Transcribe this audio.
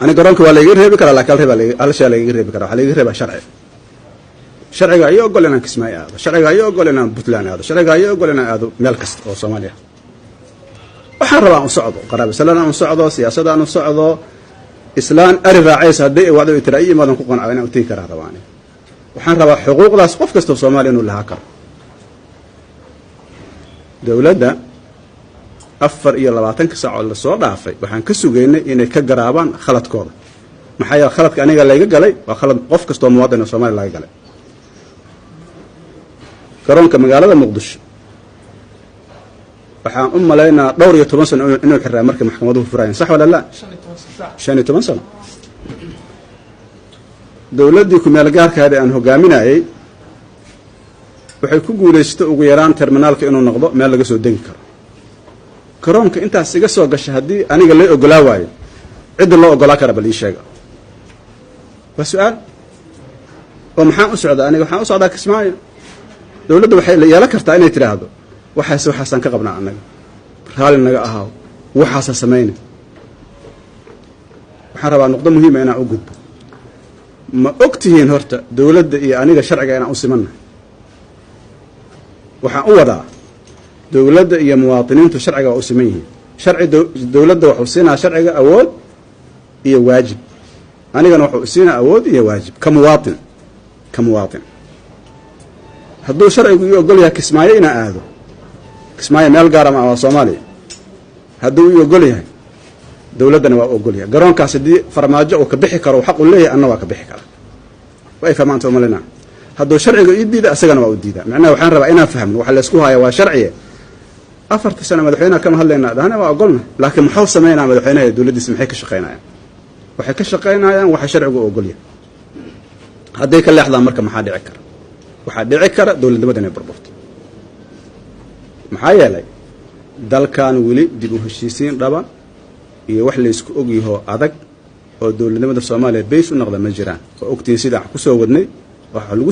أنا قرانك ولا يجرب كلا لا كلا على شيء لا يجرب كلا على يجرب شرعي أيه أقول لنا كسماء هذا شرعي أيه أقول لنا بطلان هذا شرعي أيه أقول لنا هذا ملكست أو صوماليا وحرب عن صعده قراب سلنا عن صعده سياسة عن صعده إسلام أربع عيسى هدي وعدوا يترأي ما نكون عينا وتيكر هذا واني وحرب حقوق لا سقف كستو صوماليا إنه لها كر دولة ده أفر إيا لبعتن كساعة ولا صور ضعفي وحن كسو جينا إن كجرابان خلط كور محيا خلط كأني قال لي قالي وخلط قف كستو مواطن الصومالي لا قالي كرون كمجال مقدش waxaan u maleynaa dhowr iyo 10 sano inuu xiraa markii maxkamaduhu furayeen sax wala la 15 sano dawladii ku meel gaarkaada aan hogaaminayay waxay ku guuleystay ugu yaraan terminalka inuu noqdo meel laga soo degi karo karoonka intaas iga soo gashay hadii aniga la ogolaa waayo cid loo ogolaa kara bal ii sheega waa su'aal oo maxaan u socdaa aniga waxaan u socdaa Kismaayo dawladda waxay yeelan kartaa inay tiraahdo waxaasan ka qabnaa anaga raali naga ahaaw waxaasa sameeyna waxaan rabaa nuqdo muhiim ah inaan u gudbo ma ogtihiin horta dawladda iyo aniga sharciga inaan u simannahay waxaan u wadaa dawladda iyo muwaadiniintu sharciga waa u siman yihiin sharci dawladda wuxuu siinaa sharciga awood iyo waajib anigana wuxuu siinaa awood iyo waajib ka muwaadin hadduu sharcigu ii ogol yahay Kismaayo inaan aado Kismaayo meel gaar ah oo Soomaaliya hadduu ii ogol yahay dawladana waa ogol yahay garoonkaas hadii farmaajo uu ka bixi karo xaq u leeyahay anna waa ka bixi kara way fahmaanto malina hadduu sharcigu ii diido asagana waa u diidaa macnaheedu waxaan rabaa inaan fahmo waxa la isku haya waa sharciye afartii sano madaxweynaha kama hadlaynaa dhahana waa ogolna laakiin muxuu sameeynaa madaxweynaha dawladdiisa maxay ka shaqeynayaan waxay ka shaqeynayaan waxa sharcigu ogol yahay haddii ka leexdaan marka maxaa dhici kara waxaa dhici kara dawladnimada inay burburto maxaa yeelay dalkan weli dib u heshiisiin dhaba iyo wax la isku og yahay adag oo dawladnimada Soomaaliya bees u noqda ma jiraan oo ogtiin sida ku soo wadnay waxa lagu